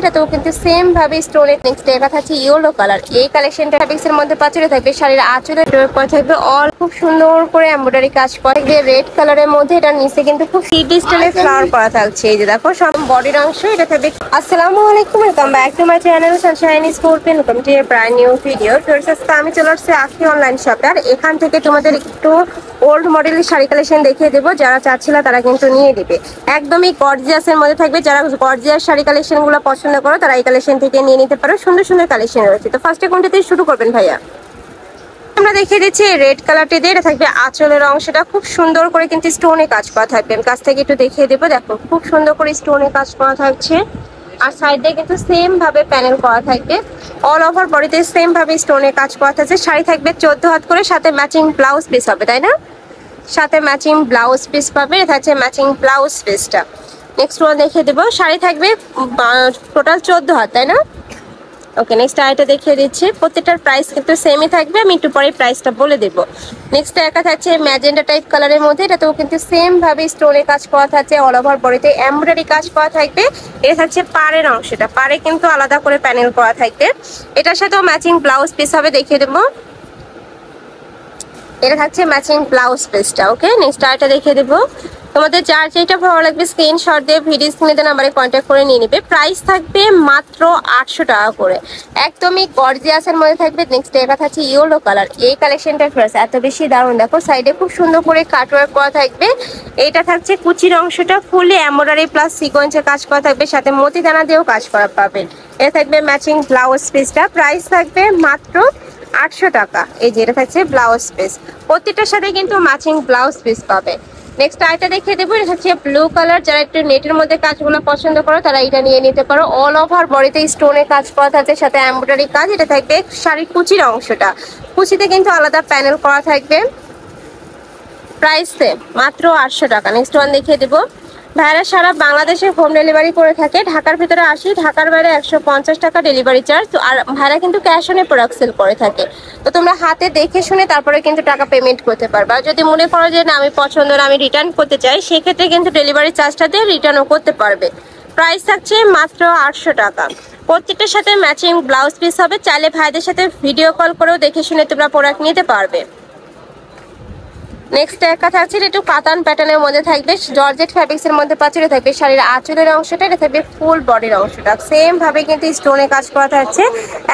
এটাতেও কিন্তু সেম ভাবে স্টোনের নেক্সট দেখা থাকছে ইয়েলো কালার। এই কালেকশনটা ফ্যাব্রিক্সের মধ্যে পাঁচরে থাকবে, শাড়ির আঁচলে করা থাকবে অল খুব সুন্দর করে এমব্রয়ডারি কাজ করা থাকবে রেড কালারের মধ্যে। এটা নিচে কিন্তু খুব সিডি স্টাইলে ফ্লাওয়ার করা থাকছে। এই যে দেখো সব বডির অংশ এটা থাকবে। আসসালামু আলাইকুম, welcome back to my channel Sunshine sports. Welcome to A brand new video. আমি চলে আসছি আখি অনলাইন শপে, আর এখান থেকে তোমাদের একটু ওল্ড মডেলের শাড়ি কালেকশন দেখিয়ে দেবো। যারা চাচ্ছিল তারা কিন্তু নিয়ে দিবে, একদমই গর্জিয়াসের মধ্যে থাকবে। যারা গর্জিয়াস শাড়ি কালেকশন গুলো পছন্দ করো তারা এই কালেকশন থেকে নিয়ে নিতে পারো। সুন্দর সুন্দর কালেকশন রয়েছে। তো ফার্স্টে কোনটা দিয়ে শুরু করবেন ভাইয়া? আমরা দেখিয়ে দিচ্ছি রেড কালারটি দিয়ে। এটা থাকবে আঁচলের অংশটা খুব সুন্দর করে কিন্তু স্টোনে কাজ করা থাকবে। আমি কাছ থেকে একটু দেখিয়ে দেবো। দেখো খুব সুন্দর করে স্টোনে কাজ করা থাকছে, আর সাইডে কিন্তু সেম ভাবে প্যানেল করা থাকবে। অল ওভার বডিতে সেম ভাবে স্টোনে কাজ করা থাকছে। শাড়ি থাকবে 14 হাত করে, সাথে ম্যাচিং ব্লাউজ পিস হবে, তাই না? সাথে ম্যাচিং ব্লাউজ পিস পাবে। এটা হচ্ছে ম্যাচিং ব্লাউজ পিসটা। নেক্সট ওয়ান দেখিয়ে দেবো। শাড়ি থাকবে টোটাল 14 হাত, তাই না? ওকে, নেক্সট আইটা দেখিয়ে দিচ্ছি। প্রত্যেকটার প্রাইস কিন্তু সেমই থাকবে, আমি একটু পরে প্রাইসটা বলে দেবো। নেক্সট একা থাকছে ম্যাজেন্ডা টাইপ কালারের মধ্যে। এটাতেও কিন্তু সেম ভাবে স্টোনে কাজ করা থাকছে, অল ওভার বডিতে এমব্রয়ডারি কাজ করা থাকবে। এটা থাকছে পাড়ের অংশটা, পাড়ে কিন্তু আলাদা করে প্যানেল করা থাকবে। এটার সাথেও ম্যাচিং ব্লাউজ পিস হবে, দেখিয়ে দেবো। এটা থাকছে ম্যাচিং ব্লাউজ পিসটা। ওকে, নেক্সট আইটা দেখিয়ে দেবো। তোমাদের যার যেটা ভালো লাগবে স্ক্রিনশট দিয়ে ভিডিও স্ক্রিনে নাম্বারে কন্ট্যাক্ট করে নিয়ে নিবে। প্রাইস থাকবে মাত্র 800 টাকা করে, একদমই গর্জিয়াসের মধ্যে থাকবে। নেক্সট এটা থাকছে ইয়েলো কালার। এই কালেকশনটার প্রাইস এত বেশি দারুণ। দেখো সাইডে খুব সুন্দর করে কাটওয়ার্ক করা থাকবে। এটা থাকছে কুচির অংশটা ফুলে এমব্রয়ডারি প্লাস সিকোয়েন্সের কাজ করা থাকবে, সাথে মতি দানা দিয়েও কাজ করা পাবেন। এটা থাকবে ম্যাচিং ব্লাউজ পিসটা। প্রাইস থাকবে মাত্র 800 টাকা। এই যে এটা থাকছে ব্লাউজ পিস, প্রত্যেকটার সাথে কিন্তু ম্যাচিং ব্লাউজ পিস পাবে। নেক্সট আইটা দেখিয়ে দেবো। এটা হচ্ছে ব্লু কালার। যারা একটু নেটের মধ্যে কাজগুলো পছন্দ করো তারা এটা নিয়ে নিতে পারো। অল ওভার বডিতে স্টোনে কাজ করা থাকছে, সাথে এমব্রয়ডারি কাজ। এটা থাকবে শাড়ির কুচির অংশটা, কুচিতে কিন্তু আলাদা প্যানেল করা থাকবে। প্রাইস মাত্র 800 টাকা। নেক্সট ওয়ান দেখিয়ে দেবো। ভাইরা সারা বাংলাদেশে হোম ডেলিভারি করে থাকে। ঢাকার ভিতরে 80, ঢাকার বাইরে 150 টাকা ডেলিভারি চার্জ। তো আর ভাইরা কিন্তু ক্যাশ অনে প্রোডাক্ট সেল করে থাকে। তো তোমরা হাতে দেখে শুনে তারপরে কিন্তু টাকা পেমেন্ট করতে পারবে। আর যদি মনে করো যে না আমি পছন্দ না, আমি রিটার্ন করতে চাই, সেক্ষেত্রে কিন্তু ডেলিভারি চার্জটা দিয়ে রিটার্নও করতে পারবে। প্রাইস থাকছে মাত্র 800 টাকা। প্রত্যেকটার সাথে ম্যাচিং ব্লাউজ পিস হবে। চাইলে ভাইদের সাথে ভিডিও কল করেও দেখে শুনে তোমরা প্রোডাক্ট নিতে পারবে। নেক্সট একটা থাকছে একটু কাতান প্যাটার্নের মধ্যে থাকবে, জর্জেট ফ্যাব্রিক্সের মধ্যে পাঁচরে থাকবে। শাড়ির আঁচলের অংশটা এটা থাকবে ফুল বডির অংশটা সেম ভাবে কিন্তু স্টোনে কাজ করা থাকছে,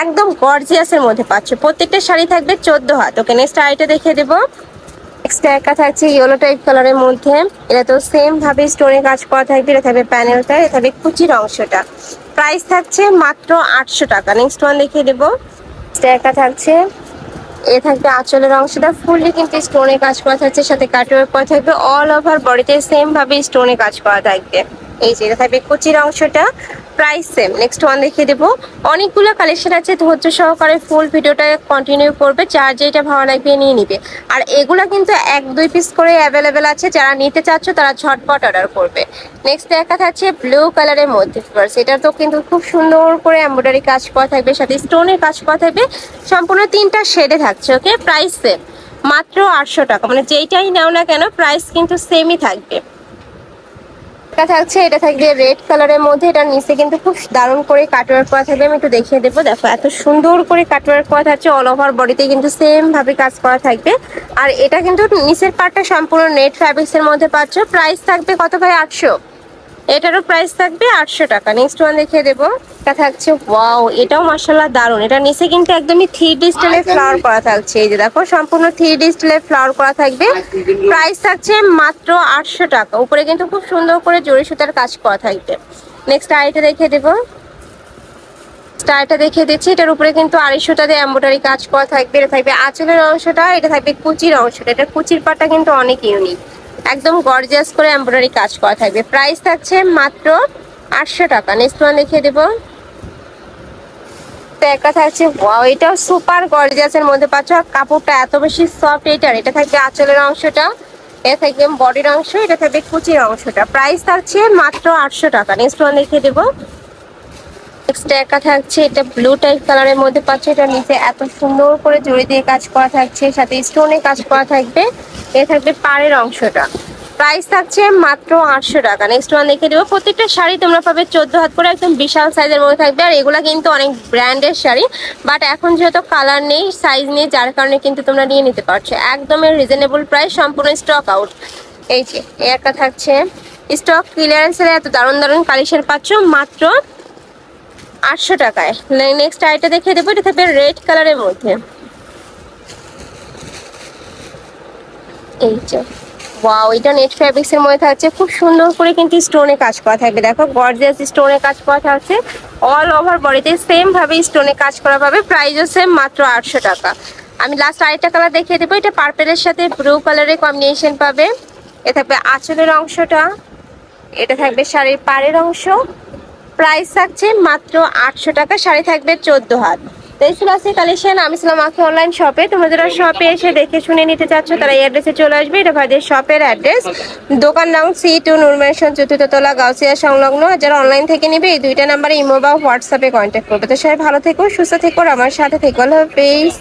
একদম গর্জিয়াসের মধ্যে পাচ্ছ। প্রত্যেকটা শাড়ি থাকবে 14 হাত। ওকে, নেক্সট আইটা দেখিয়ে দেবো। নেক্সট একটা থাকছে ইয়েলো টাইপ কালারের মধ্যে। এটা তো সেম ভাবে স্টোনে কাজ করা থাকবে। এটা থাকবে প্যানেলটা, এটা থাকবে কুচির অংশটা। প্রাইস থাকছে মাত্র 800 টাকা। নেক্সট ওয়ান দেখিয়ে দেবো। একটা থাকছে এ থাকবে আঁচলের অংশটা ফুললি কিন্তু স্টোনে কাজ করা থাকছে, সাথে কাটওয়ার্ক করা থাকবে। অল ওভার বডিতে সেম ভাবে স্টোনে কাজ করা থাকবে। এই যে এটা থাকবে কুচির অংশটা। Price same. নেক্সট ওয়ান দেখিয়ে দেবো। অনেকগুলো কালেকশন আছে, ধৈর্য সহকারে ফুল ভিডিওটা কন্টিনিউ করবে। যার যেটা ভালো লাগবে নিয়ে নিবে। আর এগুলা কিন্তু 1-2 পিস করে অ্যাভেলেবেল আছে। যারা নিতে চাচ্ছ তারা ঝটপট অর্ডার করবে। নেক্সট দেখা থাকছে ব্লু কালারের মধ্যে। এটা তো কিন্তু খুব সুন্দর করে এমব্রয়ডারি কাজ করা থাকবে, সাথে স্টোনের কাজ করা থাকবে। সম্পূর্ণ 3টা শেডে থাকছে। ওকে, প্রাইস সেম মাত্র 800 টাকা। মানে যেইটাই নাও না কেন প্রাইস কিন্তু সেমই থাকবে। থাকছে এটা থাকবে রেড কালারের মধ্যে। এটা নিচে কিন্তু খুব দারুণ করে কাটওয়ার্ক করা থাকবে। আমি একটু দেখিয়ে দেবো। দেখো এত সুন্দর করে কাটওয়ার্ক করা থাকছে। অল ওভার বডিতে কিন্তু সেম ভাবে কাজ করা থাকবে। আর এটা কিন্তু নিচের পার্টটা সম্পূর্ণ নেট ফ্যাব্রিক্সের মধ্যে পাচ্ছ। প্রাইস থাকবে কত ভাই? 800। এটারও প্রাইস থাকবে 800 টাকা। নেক্সট ওয়ান দেখিয়ে দেবো। এটা থাকছে ওয়াও, এটাও মাশাআল্লাহ দারুণ। এটা নিচে কিন্তু একদমই 3D স্টাইলে ফ্লাওয়ার করা থাকছে। এই যে দেখো সম্পূর্ণ 3D স্টাইলে ফ্লাওয়ার করা থাকবে। প্রাইস থাকছে মাত্র 800 টাকা। উপরে কিন্তু খুব সুন্দর করে জরি সুতার কাজ করা থাকবে। নেক্সট আইটা দেখিয়ে দেবো। স্টারটা দেখিয়ে দিচ্ছি। এটার উপরে কিন্তু আড়ি সুতা দিয়ে এমব্রয়ডারি কাজ করা থাকবে। এটা থাকবে আঁচলের অংশটা, এটা থাকবে কুচির অংশটা। এটা কুচির পাটটা কিন্তু অনেক ইউনিক, একদম গর্জিয়াস করে এমব্রয়ডারি কাজ করা থাকবে। প্রাইস থাকছে মাত্র 800 টাকা। নেক্সট ওয়ান দেখিয়ে দেবো। একটা থাকছে ওয়াও, এটাও সুপার গর্জিয়াসের মধ্যে পাচ্ছ। কাপড়টা এত বেশি সফট। এটা থাকবে আঁচলের অংশটা, এটা থাকবে বডির অংশ, এটা থাকবে কুচির অংশটা। প্রাইস থাকছে মাত্র 800 টাকা। নেক্সট ওয়ান দেখিয়ে দেবো। নেক্সট একটা থাকছে এটা ব্লু টাইপ কালারের মধ্যে পাচ্ছ। এটা নিচে এত সুন্দর করে জড়ি দিয়ে কাজ করা থাকছে, সাথে স্টোনে কাজ করা থাকবে। এ থাকবে পাড়ের অংশটা। প্রাইস থাকছে মাত্র 800 টাকা। নেক্সট ওয়ান দেখে দেবো। প্রত্যেকটা শাড়ি তোমরা পাবে 14 হাত করে, একদম বিশাল সাইজের মধ্যে থাকবে। আর এগুলা কিন্তু অনেক ব্র্যান্ডের শাড়ি, বাট এখন যেহেতু কালার নেই, সাইজ নেই, যার কারণে কিন্তু তোমরা নিয়ে নিতে পারছো একদমই রিজনেবল প্রাইস, সম্পূর্ণ স্টক আউট। এই যে একটা থাকছে স্টক ক্লিয়ারেন্সের, এত দারুণ দারুণ কালেকশন পাচ্ছ মাত্র 800 টাকায়। নেক্সট আইটা দেখে দেবো, এটা থাকবে রেড কালারের মধ্যে। এই যে ওয়াও, এটা নেট ফ্যাব্রিক্স এর মধ্যে থাকছে, খুব সুন্দর করে কিন্তু স্টোনে কাজ করা থাকবে। দেখো গর্জিয়াস স্টোনে কাজ করা থাকছে, অল ওভার বডিতে সেম ভাবে স্টোনে কাজ করা পাবে। প্রাইসও সেম, মাত্র 800 টাকা। আমি লাস্ট আরেকটা কালার দেখিয়ে দেবো, এটা পার্পেলের সাথে ব্লু কালারের কম্বিনেশন পাবে। এটা থাকবে আঁচলের অংশটা, এটা থাকবে শাড়ির পাড়ের অংশ। প্রাইস থাকছে মাত্র 800 টাকা। শাড়ি থাকবে 14 হাত। কালেকশন। আমি ছিলাম আখি অনলাইন শপে। তোমরা যারা শপে এসে দেখে শুনে নিতে চাচ্ছ তারা এই অ্যাড্রেসে চলে আসবে। এটা ভাইদের শপের অ্যাড্রেস, দোকান নাম C2 নূর ম্যানশন, 4th তলা, গাউসিয়া সংলগ্ন। যারা অনলাইন থেকে নিবে এই দুইটা নাম্বারে ইমো বা হোয়াটসঅ্যাপে কন্ট্যাক্ট করবে। তো সবাই ভালো থেকো, সুস্থ থেকো, আমার সাথে থেকো। আল্লাহ হাফেজ।